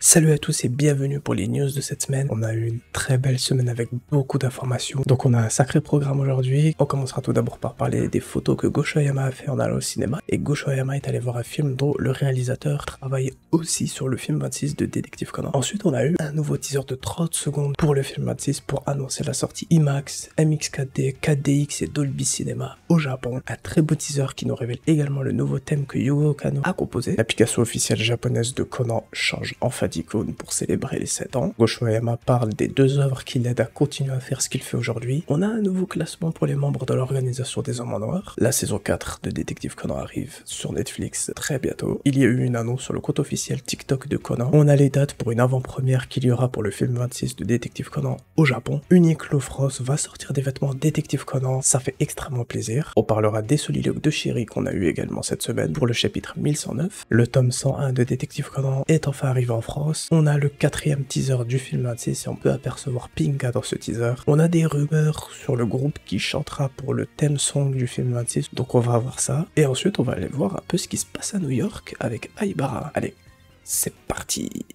Salut à tous et bienvenue pour les news de cette semaine. On a eu une très belle semaine avec beaucoup d'informations. Donc on a un sacré programme aujourd'hui. On commencera tout d'abord par parler des photos que Gosho Aoyama a fait en allant au cinéma. Et Gosho Aoyama est allé voir un film dont le réalisateur travaille aussi sur le film 26 de Détective Conan. Ensuite on a eu un nouveau teaser de 30 secondes pour le film 26 pour annoncer la sortie IMAX, MX4D, 4DX et Dolby Cinema au Japon. Un très beau teaser qui nous révèle également le nouveau thème que Yugo Kanno a composé. L'application officielle japonaise de Conan change enfin d'icône pour célébrer les 7 ans. Gosho Aoyama parle des deux œuvres qui l'aident à continuer à faire ce qu'il fait aujourd'hui. On a un nouveau classement pour les membres de l'organisation des Hommes en Noir. La saison 4 de Détective Conan arrive sur Netflix très bientôt. Il y a eu une annonce sur le compte officiel TikTok de Conan. On a les dates pour une avant-première qu'il y aura pour le film 26 de Détective Conan au Japon. Uniqlo France va sortir des vêtements Détective Conan, ça fait extrêmement plaisir. On parlera des soliloques de Chéri qu'on a eu également cette semaine pour le chapitre 1109. Le tome 101 de Détective Conan est enfin arrivé en France. On a le 4e teaser du film 26 et on peut apercevoir Pinga dans ce teaser. On a des rumeurs sur le groupe qui chantera pour le theme song du film 26, donc on va voir ça. Et ensuite on va aller voir un peu ce qui se passe à New York avec Aibara. Allez, c'est parti.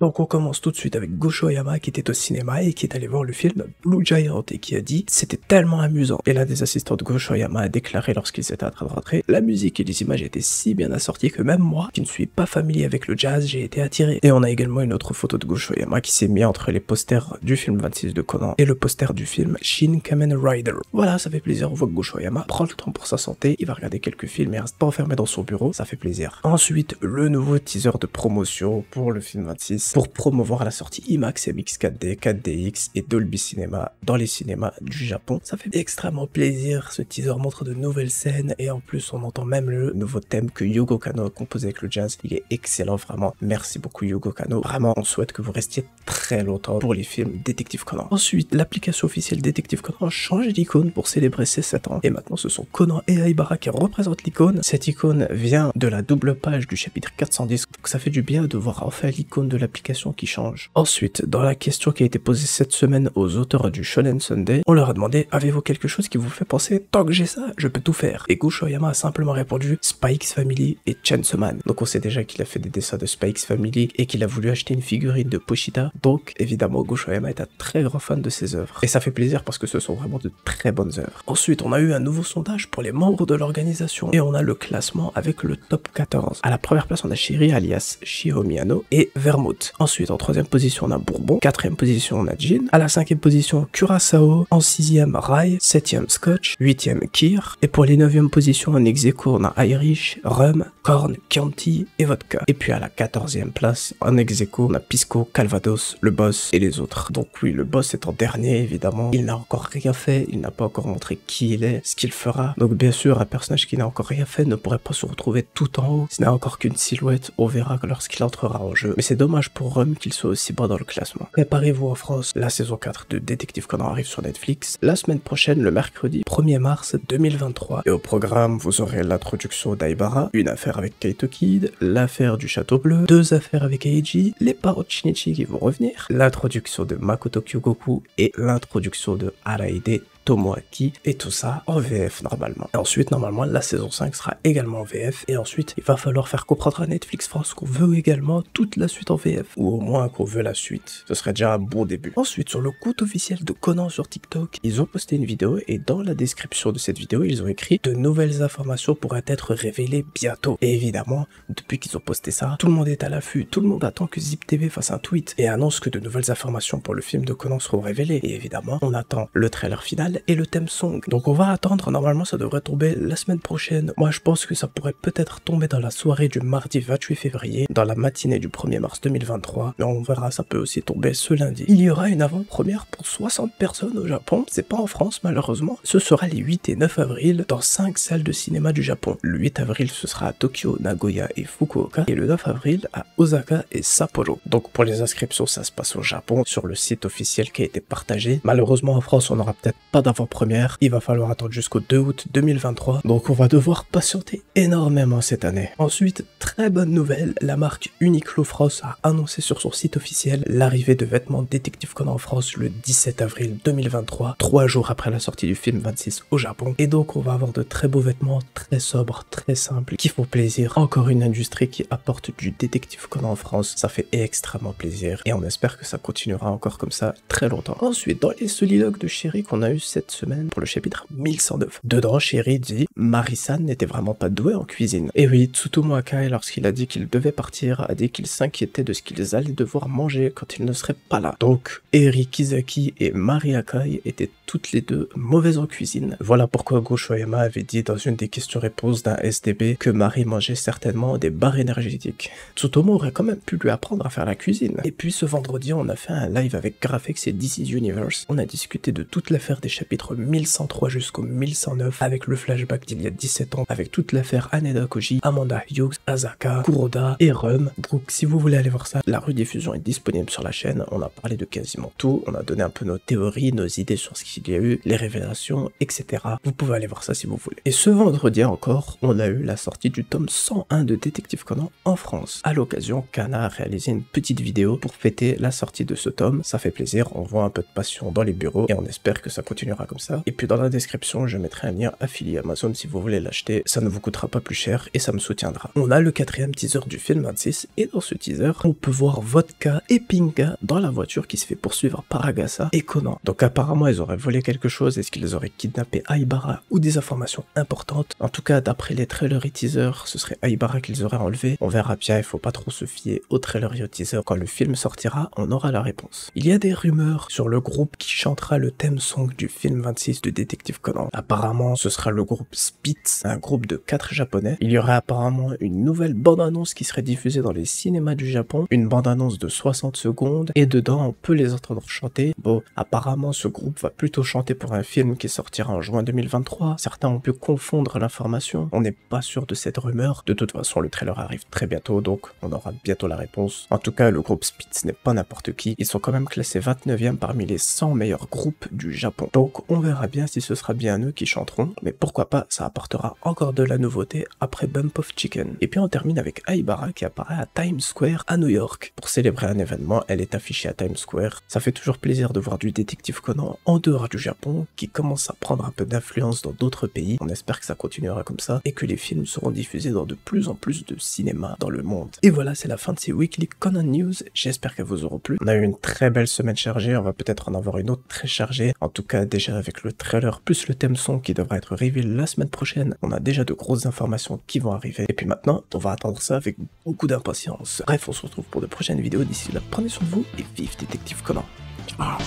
Donc on commence tout de suite avec Gosho Aoyama qui était au cinéma et qui est allé voir le film Blue Giant et qui a dit c'était tellement amusant. Et l'un des assistants de Gosho Aoyama a déclaré lorsqu'il s'était en train de rentrer, la musique et les images étaient si bien assorties que même moi, qui ne suis pas familier avec le jazz, j'ai été attiré. Et on a également une autre photo de Gosho Aoyama qui s'est mis entre les posters du film 26 de Conan et le poster du film Shin Kamen Rider. Voilà, ça fait plaisir, on voit que Gosho Aoyama prend le temps pour sa santé, il va regarder quelques films et reste pas enfermé dans son bureau, ça fait plaisir. Ensuite, le nouveau teaser de promotion pour le film 26. Pour promouvoir la sortie IMAX, MX4D, 4DX et Dolby Cinema dans les cinémas du Japon. Ça fait extrêmement plaisir, ce teaser montre de nouvelles scènes et en plus on entend même le nouveau thème que Yugo Kanno a composé avec le jazz. Il est excellent vraiment, merci beaucoup Yugo Kanno. Vraiment on souhaite que vous restiez très longtemps pour les films Détective Conan. Ensuite, l'application officielle Détective Conan a changé d'icône pour célébrer ses 7 ans et maintenant ce sont Conan et Aibara qui représentent l'icône. Cette icône vient de la double page du chapitre 410, donc ça fait du bien de voir enfin l'icône de l'application qui change. Ensuite, dans la question qui a été posée cette semaine aux auteurs du Shonen Sunday, on leur a demandé avez-vous quelque chose qui vous fait penser tant que j'ai ça, je peux tout faire. Et Gosho Aoyama a simplement répondu Spy X Family et Chainsaw Man. Donc on sait déjà qu'il a fait des dessins de Spy X Family et qu'il a voulu acheter une figurine de Pochita. Donc évidemment Gosho Aoyama est un très grand fan de ses œuvres. Et ça fait plaisir parce que ce sont vraiment de très bonnes œuvres. Ensuite, on a eu un nouveau sondage pour les membres de l'organisation et on a le classement avec le top 14. À la première place, on a Shiri alias Shiho Miyano et Vermouth. Ensuite, en 3e position, on a Bourbon. 4e position, on a Jin. À la 5e position, Curaçao. En 6e, Rai. 7e, Scotch. 8e, Kir. Et pour les 9e positions, en ex-aequo, on a Irish, Rum, Korn, Chianti et Vodka. Et puis à la 14e place, en ex-aequo, on a Pisco, Calvados, le boss et les autres. Donc oui, le boss est en dernier, évidemment. Il n'a encore rien fait. Il n'a pas encore montré qui il est, ce qu'il fera. Donc bien sûr, un personnage qui n'a encore rien fait ne pourrait pas se retrouver tout en haut. Ce n'est encore qu'une silhouette. On verra lorsqu'il entrera en jeu. Mais c'est dommage pour Rum qu'il soit aussi bas dans le classement. Préparez-vous en France, la saison 4 de Détective Conan arrive sur Netflix la semaine prochaine, le mercredi 1er mars 2023. Et au programme, vous aurez l'introduction d'Aibara, une affaire avec Kaito Kid, l'affaire du Château Bleu, 2 affaires avec Eiji, les parents de Shinichi qui vont revenir, l'introduction de Makoto Kyogoku et l'introduction de Araide Tomoaki, et tout ça en VF normalement. Et ensuite, normalement, la saison 5 sera également en VF, et ensuite, il va falloir faire comprendre à Netflix France qu'on veut également toute la suite en VF, ou au moins qu'on veut la suite. Ce serait déjà un bon début. Ensuite, sur le compte officiel de Conan sur TikTok, ils ont posté une vidéo, et dans la description de cette vidéo, ils ont écrit « De nouvelles informations pourraient être révélées bientôt ». Et évidemment, depuis qu'ils ont posté ça, tout le monde est à l'affût, tout le monde attend que Zip TV fasse un tweet, et annonce que de nouvelles informations pour le film de Conan seront révélées. Et évidemment, on attend le trailer final, et le thème song. Donc on va attendre, normalement ça devrait tomber la semaine prochaine. Moi je pense que ça pourrait peut-être tomber dans la soirée du mardi 28 février, dans la matinée du 1er mars 2023, mais on verra, ça peut aussi tomber ce lundi. Il y aura une avant-première pour 60 personnes au Japon, c'est pas en France malheureusement. Ce sera les 8 et 9 avril dans 5 salles de cinéma du Japon. Le 8 avril ce sera à Tokyo, Nagoya et Fukuoka, et le 9 avril à Osaka et Sapporo. Donc pour les inscriptions ça se passe au Japon, sur le site officiel qui a été partagé. Malheureusement en France on n'aura peut-être pas d'avant-première, il va falloir attendre jusqu'au 2 août 2023, donc on va devoir patienter énormément cette année. Ensuite, très bonne nouvelle, la marque Uniqlo France a annoncé sur son site officiel l'arrivée de vêtements Détective Conan en France le 17 avril 2023, 3 jours après la sortie du film 26 au Japon. Et donc on va avoir de très beaux vêtements, très sobres, très simples, qui font plaisir. Encore une industrie qui apporte du Détective Conan en France, ça fait extrêmement plaisir et on espère que ça continuera encore comme ça très longtemps. Ensuite, dans les soliloques de Chéri qu'on a eu cette semaine pour le chapitre 1109, dedans Chéri dit « Marie-san n'était vraiment pas douée en cuisine ». Et oui, Tsutomu Akai, lorsqu'il a dit qu'il devait partir, a dit qu'il s'inquiétait de ce qu'ils allaient devoir manger quand il ne serait pas là. Donc, Eri Kizaki et Mari Akai étaient toutes les deux mauvaises en cuisine. Voilà pourquoi Gosho Yama avait dit dans une des questions-réponses d'un SDB que Mari mangeait certainement des barres énergétiques. Tsutomu aurait quand même pu lui apprendre à faire la cuisine. Et puis ce vendredi, on a fait un live avec Graphex et DC's Universe. On a discuté de toute l'affaire des chapitres 1103 jusqu'au 1109 avec le flashback d'il y a 17 ans, avec toute l'affaire Haneda Koji, Amanda Hughes, Asaka, Kuroda et Rum. Donc si vous voulez aller voir ça, la rediffusion est disponible sur la chaîne. On a parlé de quasiment tout, on a donné un peu nos théories, nos idées sur ce qu'il y a eu, les révélations, etc. Vous pouvez aller voir ça si vous voulez. Et ce vendredi encore, on a eu la sortie du tome 101 de Détective Conan en France. À l'occasion, Kana a réalisé une petite vidéo pour fêter la sortie de ce tome. Ça fait plaisir, on voit un peu de passion dans les bureaux et on espère que ça continuera comme ça. Et puis dans la description, je mettrai un lien affilié Amazon si vous voulez l'acheter. Ça ne vous coûtera pas plus cher et ça me soutiendra. On a le 4e teaser du film 26 et dans ce teaser, on peut voir Vodka et Pinga dans la voiture qui se fait poursuivre par Agasa et Conan. Donc apparemment, ils auraient volé quelque chose. Est-ce qu'ils auraient kidnappé Aibara ou des informations importantes? En tout cas, d'après les trailers et teasers, ce serait Aibara qu'ils auraient enlevé. On verra bien, il faut pas trop se fier aux trailers et aux teasers. Quand le film sortira, on aura la réponse. Il y a des rumeurs sur le groupe qui chantera le thème song du film 26 de Détective Conan. Apparemment, ce sera le groupe Spitz, un groupe de 4 japonais. Il y aurait apparemment une nouvelle bande-annonce qui serait diffusée dans les cinémas du Japon, une bande-annonce de 60 secondes, et dedans, on peut les entendre chanter. Bon, apparemment, ce groupe va plutôt chanter pour un film qui sortira en juin 2023. Certains ont pu confondre l'information. On n'est pas sûr de cette rumeur. De toute façon, le trailer arrive très bientôt, donc on aura bientôt la réponse. En tout cas, le groupe Spitz n'est pas n'importe qui. Ils sont quand même classés 29e parmi les 100 meilleurs groupes du Japon. Donc on verra bien si ce sera bien eux qui chanteront, mais pourquoi pas, ça apportera encore de la nouveauté après Bump of Chicken. Et puis on termine avec Aibara qui apparaît à Times Square à New York. Pour célébrer un événement, elle est affichée à Times Square. Ça fait toujours plaisir de voir du Détective Conan en dehors du Japon, qui commence à prendre un peu d'influence dans d'autres pays. On espère que ça continuera comme ça, et que les films seront diffusés dans de plus en plus de cinéma dans le monde. Et voilà, c'est la fin de ces Weekly Conan News. J'espère qu'elles vous auront plu. On a eu une très belle semaine chargée, on va peut-être en avoir une autre très chargée. En tout cas, déjà avec le trailer, plus le thème son qui devra être reveal la semaine prochaine, on a déjà de grosses informations qui vont arriver. Et puis maintenant, on va attendre ça avec beaucoup d'impatience. Bref, on se retrouve pour de prochaines vidéos. D'ici là, prenez soin de vous et vive Détective Conan. Ciao.